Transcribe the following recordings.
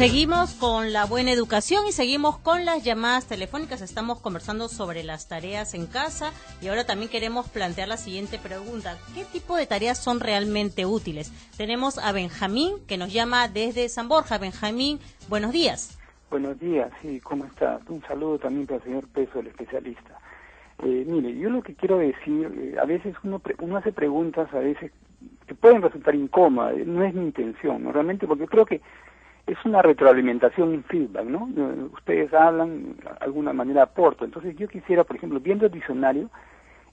Seguimos con la buena educación y seguimos con las llamadas telefónicas. Estamos conversando sobre las tareas en casa y ahora también queremos plantear la siguiente pregunta. ¿Qué tipo de tareas son realmente útiles? Tenemos a Benjamín que nos llama desde San Borja. Benjamín, buenos días. Buenos días, sí, ¿cómo está? Un saludo también para el señor Peso, el especialista. Mire, yo lo que quiero decir, a veces uno hace preguntas, a veces que pueden resultar incómodas, no es mi intención, ¿no? Realmente, porque creo que es una retroalimentación, un feedback, ¿no? Ustedes hablan, de alguna manera aporto. Entonces yo quisiera, por ejemplo, viendo el diccionario,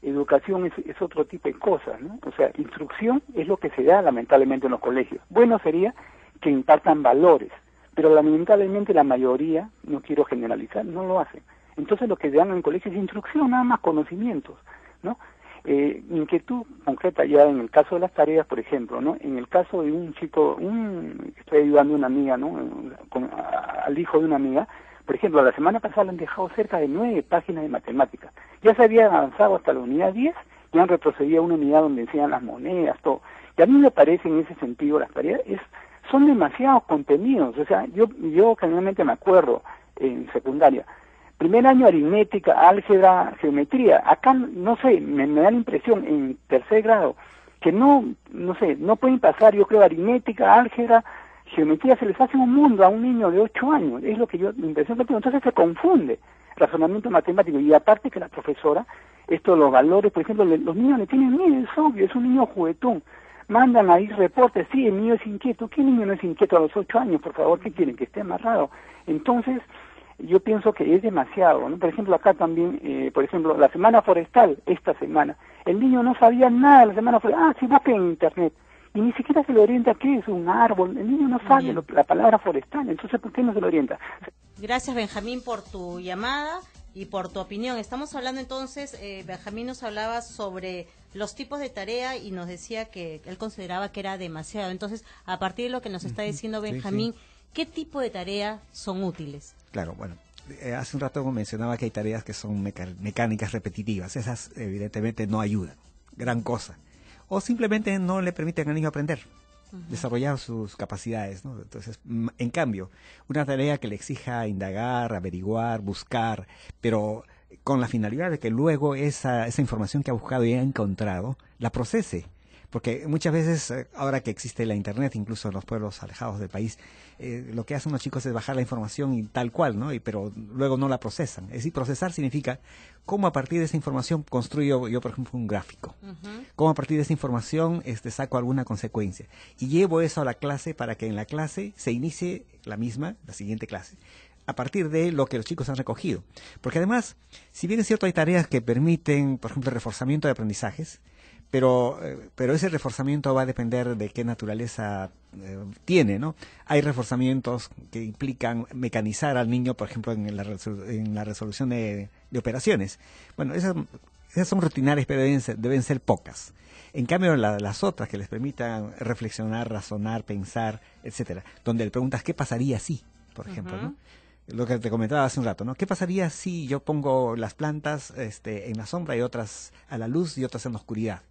educación es otro tipo de cosas, ¿no? O sea, instrucción es lo que se da lamentablemente en los colegios. Bueno sería que impartan valores, pero lamentablemente la mayoría, no quiero generalizar, no lo hacen. Entonces lo que dan en el colegio es instrucción, nada más conocimientos, ¿no? Inquietud concreta ya en el caso de las tareas, por ejemplo, ¿no? En el caso de un chico, estoy ayudando a una amiga, ¿no? Al hijo de una amiga, por ejemplo, la semana pasada le han dejado cerca de 9 páginas de matemáticas. Ya se había avanzado hasta la unidad 10 y han retrocedido a una unidad donde enseñan las monedas, todo. Y a mí me parece en ese sentido las tareas son demasiados contenidos. O sea, yo generalmente me acuerdo en secundaria, primer año aritmética, álgebra, geometría. Acá, no sé, me da la impresión en tercer grado que no pueden pasar, yo creo, aritmética, álgebra, geometría, se les hace un mundo a un niño de 8 años. Es lo que la impresión que tengo. Entonces se confunde razonamiento matemático. Y aparte que la profesora, los valores, por ejemplo, los niños le tienen miedo, es obvio, es un niño juguetón. Mandan ahí reportes, sí, el niño es inquieto. ¿Qué niño no es inquieto a los 8 años, por favor? ¿Qué quieren? Que esté amarrado. Entonces, yo pienso que es demasiado, ¿no? Por ejemplo, acá también, por ejemplo, la semana forestal, esta semana, el niño no sabía nada de la semana forestal. Sí, busca en internet, y ni siquiera se le orienta qué es un árbol. El niño no sabe la palabra forestal, entonces, ¿por qué no se le orienta? Gracias, Benjamín, por tu llamada y por tu opinión. Estamos hablando entonces, Benjamín nos hablaba sobre los tipos de tarea y nos decía que él consideraba que era demasiado. Entonces, a partir de lo que nos está diciendo Benjamín, ¿qué tipo de tareas son útiles? Claro, bueno, hace un rato mencionaba que hay tareas que son mecánicas repetitivas. Esas evidentemente no ayudan, gran cosa. O simplemente no le permiten al niño aprender, desarrollar sus capacidades, ¿no? Entonces, en cambio, una tarea que le exija indagar, averiguar, buscar, pero con la finalidad de que luego esa información que ha buscado y ha encontrado, la procese. Porque muchas veces, ahora que existe la internet, incluso en los pueblos alejados del país, lo que hacen los chicos es bajar la información y tal cual, ¿no? Pero luego no la procesan. Es decir, procesar significa cómo a partir de esa información construyo yo, por ejemplo, un gráfico. Cómo a partir de esa información saco alguna consecuencia. Y llevo eso a la clase para que en la clase se inicie la siguiente clase, a partir de lo que los chicos han recogido. Porque además, si bien es cierto, hay tareas que permiten, por ejemplo, el reforzamiento de aprendizajes, pero ese reforzamiento va a depender de qué naturaleza tiene, ¿no? Hay reforzamientos que implican mecanizar al niño, por ejemplo, en la resolución de operaciones. Bueno, esas son rutinarias, pero deben ser pocas. En cambio, las otras que les permitan reflexionar, razonar, pensar, etcétera, donde le preguntas qué pasaría si, por ejemplo, ¿no? Lo que te comentaba hace un rato, ¿no? ¿Qué pasaría si yo pongo las plantas en la sombra y otras a la luz y otras en la oscuridad?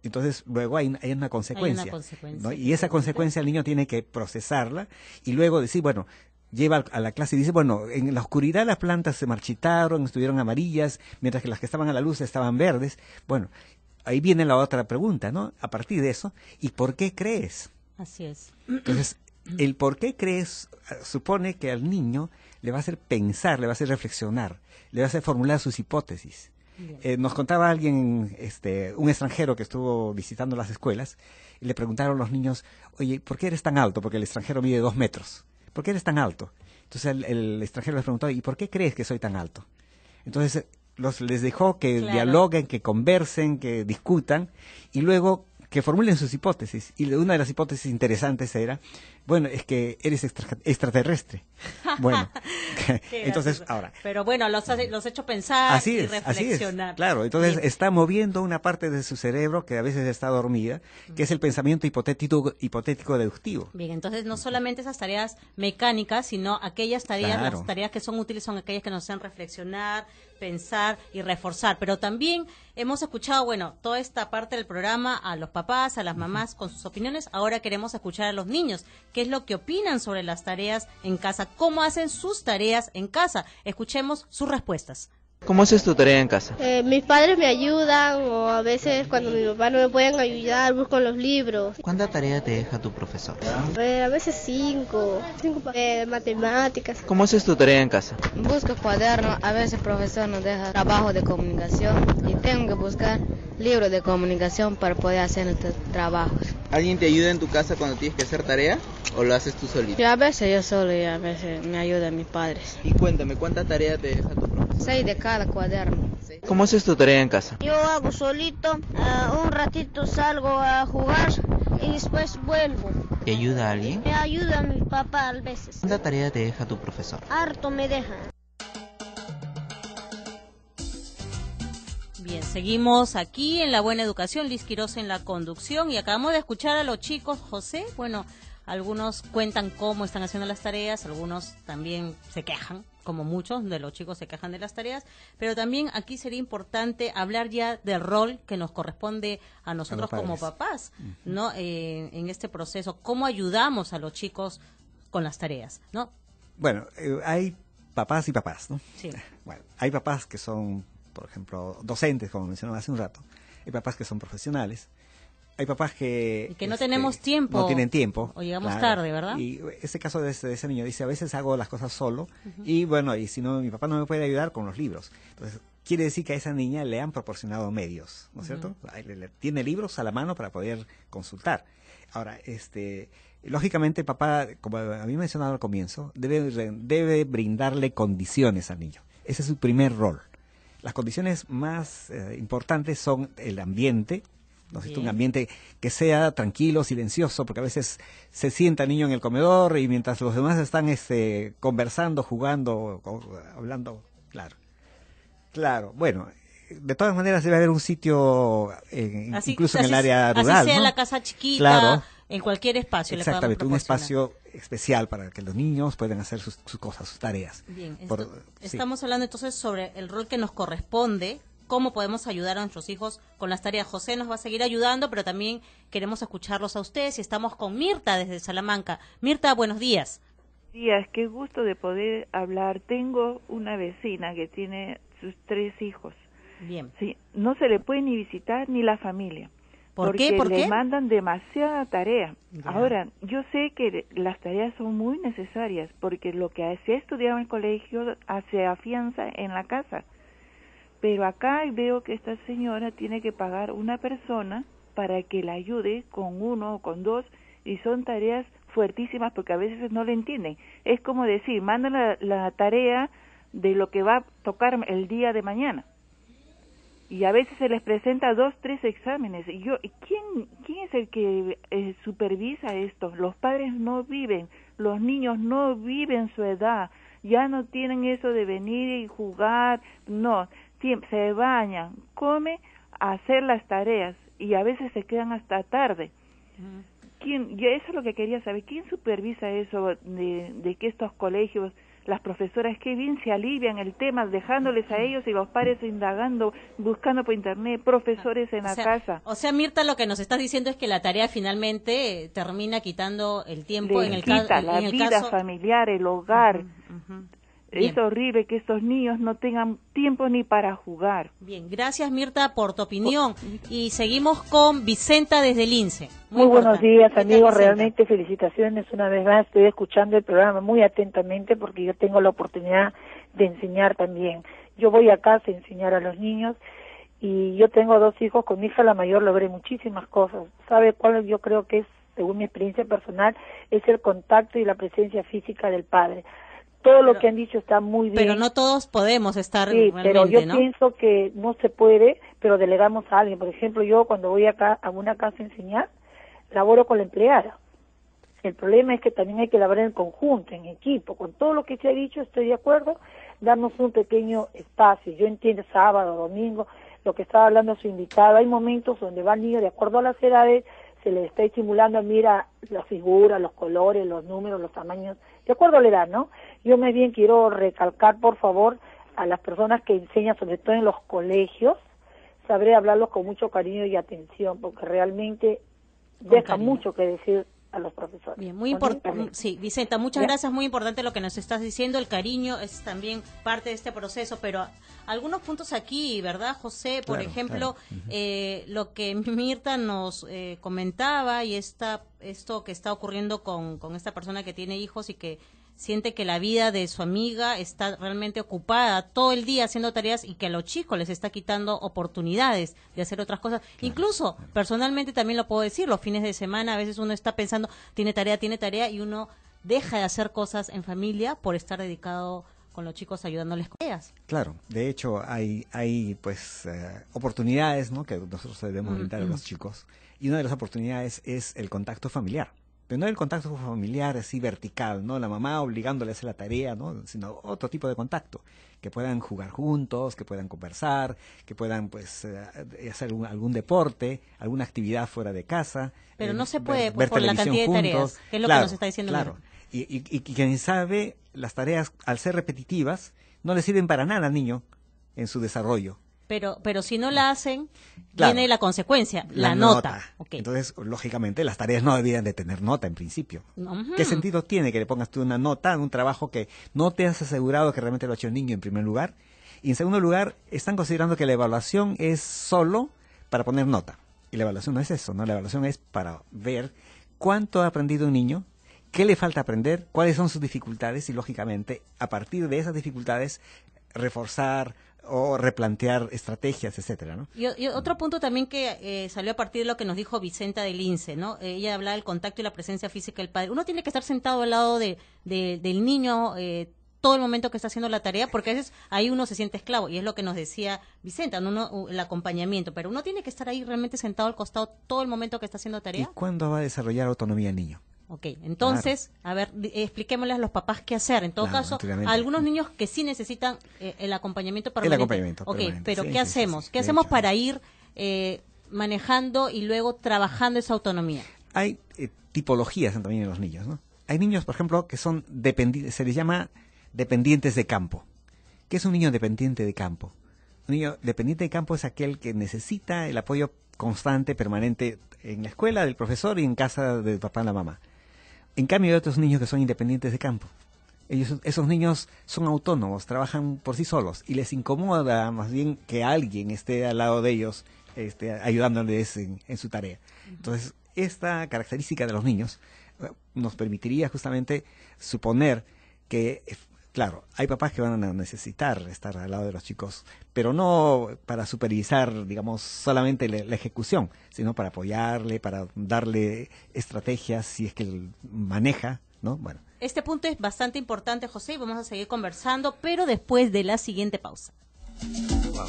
Entonces, luego hay una consecuencia, ¿no? Y esa consecuencia el niño tiene que procesarla y luego decir, bueno, lleva a la clase y dice, bueno, en la oscuridad las plantas se marchitaron, estuvieron amarillas, mientras que las que estaban a la luz estaban verdes. Bueno, ahí viene la otra pregunta, ¿no? A partir de eso, ¿y por qué crees? Así es. Entonces, el por qué crees supone que al niño le va a hacer pensar, le va a hacer reflexionar, le va a hacer formular sus hipótesis. Nos contaba alguien, un extranjero que estuvo visitando las escuelas, y le preguntaron los niños, oye, ¿por qué eres tan alto? Porque el extranjero mide 2 metros. ¿Por qué eres tan alto? Entonces el extranjero les preguntó, ¿y por qué crees que soy tan alto? Entonces les dejó que dialoguen, que conversen, que discutan, y luego que formulen sus hipótesis. Y una de las hipótesis interesantes era, bueno, es que eres extraterrestre. Bueno, entonces ahora. Pero bueno, los ha hecho pensar y reflexionar. Así es, claro, entonces está moviendo una parte de su cerebro que a veces está dormida, que es el pensamiento hipotético deductivo. Bien, entonces no solamente esas tareas mecánicas, sino aquellas tareas, las tareas que son útiles son aquellas que nos hacen reflexionar, pensar y reforzar, pero también hemos escuchado, bueno, toda esta parte del programa a los papás, a las mamás con sus opiniones. Ahora queremos escuchar a los niños, qué es lo que opinan sobre las tareas en casa, cómo hacen sus tareas en casa. Escuchemos sus respuestas. ¿Cómo haces tu tarea en casa? Mis padres me ayudan, o a veces cuando mi papá no me pueden ayudar busco los libros. ¿Cuánta tarea te deja tu profesor? A veces cinco matemáticas. ¿Cómo haces tu tarea en casa? Busco cuadernos, a veces el profesor nos deja trabajo de comunicación y tengo que buscar libros de comunicación para poder hacer nuestros trabajos. ¿Alguien te ayuda en tu casa cuando tienes que hacer tarea o lo haces tú solito? Y a veces yo solo y a veces me ayudan mis padres. Y cuéntame, ¿cuánta tarea te deja tu profesor? 6 de cada cuaderno. ¿Cómo haces tu tarea en casa? Yo hago solito, un ratito salgo a jugar y después vuelvo. ¿Te ayuda alguien? Me ayuda mi papá a veces. ¿Cuánta tarea te deja tu profesor? Harto me deja. Bien, seguimos aquí en La Buena Educación, Liz Quiroz en la conducción y acabamos de escuchar a los chicos, José, bueno, algunos cuentan cómo están haciendo las tareas, algunos también se quejan, como muchos de los chicos se quejan de las tareas, pero también aquí sería importante hablar ya del rol que nos corresponde a nosotros como papás, ¿no? En este proceso, cómo ayudamos a los chicos con las tareas, ¿no? Bueno, hay papás y papás, ¿no? Sí. Bueno, hay papás que son, por ejemplo, docentes, como mencionaba hace un rato. Hay papás que son profesionales. Hay papás que no tenemos tiempo. No tienen tiempo. O llegamos tarde, ¿verdad? Y ese caso de ese niño dice, a veces hago las cosas solo y bueno, y si no, mi papá no me puede ayudar con los libros. Entonces, quiere decir que a esa niña le han proporcionado medios, ¿no es cierto? Tiene libros a la mano para poder consultar. Ahora, lógicamente, papá, como había mencionado al comienzo, debe brindarle condiciones al niño. Ese es su primer rol. Las condiciones más importantes son el ambiente, ¿no es cierto? Un ambiente que sea tranquilo, silencioso, porque a veces se sienta el niño en el comedor y mientras los demás están conversando, jugando, hablando, claro, bueno, de todas maneras debe haber un sitio, incluso en el área rural, así sea, ¿no? la casa chiquita, claro, en cualquier espacio. Exactamente, le un espacio especial para que los niños puedan hacer sus cosas, sus tareas. Bien, Sí. estamos hablando entonces sobre el rol que nos corresponde, cómo podemos ayudar a nuestros hijos con las tareas. José nos va a seguir ayudando, pero también queremos escucharlos a ustedes y estamos con Mirta desde Salamanca. Mirta, buenos días. Días, qué gusto de poder hablar. Tengo una vecina que tiene sus 3 hijos. Bien. Sí, no se le puede ni visitar ni la familia. ¿Por qué? Porque le mandan demasiada tarea. Ya. Ahora, yo sé que las tareas son muy necesarias porque lo que se ha estudiado en el colegio se afianza en la casa. Pero acá veo que esta señora tiene que pagar una persona para que la ayude con 1 o con 2 y son tareas fuertísimas porque a veces no le entienden. Es como decir, mandan la tarea de lo que va a tocar el día de mañana. Y a veces se les presenta 2, 3 exámenes. Y ¿quién es el que supervisa esto? Los padres no viven, los niños no viven su edad, ya no tienen eso de venir y jugar, no, se bañan, comen, a hacer las tareas y a veces se quedan hasta tarde. Yo eso es lo que quería saber, ¿quién supervisa eso de que estos colegios, las profesoras, qué bien se alivian el tema, dejándoles a ellos y los padres indagando, buscando por internet, profesores en la casa? O sea, Mirta, lo que nos estás diciendo es que la tarea finalmente termina quitando el tiempo en el caso. La vida familiar, el hogar. Es horrible que estos niños no tengan tiempo ni para jugar. Bien, gracias Mirta por tu opinión. Y seguimos con Vicenta desde Lince. Muy buenos días, amigos. Realmente felicitaciones una vez más. Estoy escuchando el programa muy atentamente porque yo tengo la oportunidad de enseñar también. Yo voy a casa a enseñar a los niños y yo tengo 2 hijos. Con mi hija la mayor logré muchísimas cosas. ¿Sabe cuál yo creo que es, según mi experiencia personal, es el contacto y la presencia física del padre? Todo lo que han dicho está muy bien. Pero no todos podemos estar sí, realmente, pero yo ¿no? pienso que no se puede, pero delegamos a alguien. Por ejemplo, yo cuando voy acá a una casa a enseñar, laboro con la empleada. El problema es que también hay que laborar en conjunto, en equipo. Con todo lo que se ha dicho, estoy de acuerdo, darnos un pequeño espacio. Yo entiendo sábado, domingo, lo que estaba hablando su invitado. Hay momentos donde va el niño, de acuerdo a las edades, se le está estimulando, mira la figura, los colores, los números, los tamaños, de acuerdo a la edad, ¿no? Yo más bien quiero recalcar, por favor, a las personas que enseñan, sobre todo en los colegios, sabré hablarlos con mucho cariño y atención, porque realmente deja mucho que decir a los profesores. Bien, muy importante. Sí, Vicenta, muchas gracias, muy importante lo que nos estás diciendo. El cariño es también parte de este proceso, pero algunos puntos aquí, ¿verdad, José? Por ejemplo, lo que Mirta nos comentaba y esto que está ocurriendo con esta persona que tiene hijos y que siente que la vida de su amiga está realmente ocupada todo el día haciendo tareas y que a los chicos les está quitando oportunidades de hacer otras cosas. Claro. Incluso, personalmente también lo puedo decir, los fines de semana a veces uno está pensando, tiene tarea, y uno deja de hacer cosas en familia por estar dedicado con los chicos ayudándoles con ellas. Claro, de hecho hay pues oportunidades, ¿no?, que nosotros debemos brindar a los chicos, y una de las oportunidades es el contacto familiar. Pero no el contacto familiar así vertical, ¿no? La mamá obligándole a hacer la tarea, ¿no? Sino otro tipo de contacto, que puedan jugar juntos, que puedan conversar, que puedan pues hacer algún deporte, alguna actividad fuera de casa. Pero no se puede por la cantidad de tareas, que es lo que nos está diciendo. Claro, y quien sabe, las tareas al ser repetitivas no le sirven para nada al niño en su desarrollo. Pero si no la hacen, viene la consecuencia, la nota. Okay. Entonces, lógicamente, las tareas no deberían de tener nota en principio. ¿Qué sentido tiene que le pongas tú una nota en un trabajo que no te has asegurado que realmente lo ha hecho el niño en primer lugar? Y en segundo lugar, están considerando que la evaluación es solo para poner nota. Y la evaluación no es eso, ¿no? La evaluación es para ver cuánto ha aprendido un niño, qué le falta aprender, cuáles son sus dificultades y, lógicamente, a partir de esas dificultades, reforzar o replantear estrategias, etcétera, ¿no? Y otro punto también que salió a partir de lo que nos dijo Vicenta del INSE, ¿no? Ella hablaba del contacto y la presencia física del padre. Uno tiene que estar sentado al lado del niño todo el momento que está haciendo la tarea, porque a veces ahí uno se siente esclavo, y es lo que nos decía Vicenta, el acompañamiento, pero uno tiene que estar ahí realmente sentado al costado todo el momento que está haciendo tarea. ¿Y cuándo va a desarrollar autonomía el niño? Ok, entonces, a ver, expliquémosle a los papás qué hacer. En todo caso, a algunos niños que sí necesitan el acompañamiento permanente. El acompañamiento permanente. Ok, pero ¿qué hacemos? ¿Qué hacemos para ir manejando y luego trabajando esa autonomía? Hay tipologías también en los niños, ¿no? Hay niños, por ejemplo, que son dependientes, se les llama dependientes de campo. ¿Qué es un niño dependiente de campo? Un niño dependiente de campo es aquel que necesita el apoyo constante, permanente, en la escuela del profesor y en casa del papá y la mamá. En cambio, hay otros niños que son independientes de campo. Esos niños son autónomos, trabajan por sí solos y les incomoda más bien que alguien esté al lado de ellos ayudándoles en su tarea. Entonces, esta característica de los niños nos permitiría justamente suponer que, claro, hay papás que van a necesitar estar al lado de los chicos, pero no para supervisar, digamos, solamente la ejecución, sino para apoyarle, para darle estrategias si es que él maneja, ¿no? Bueno. Este punto es bastante importante, José, y vamos a seguir conversando, pero después de la siguiente pausa. Wow.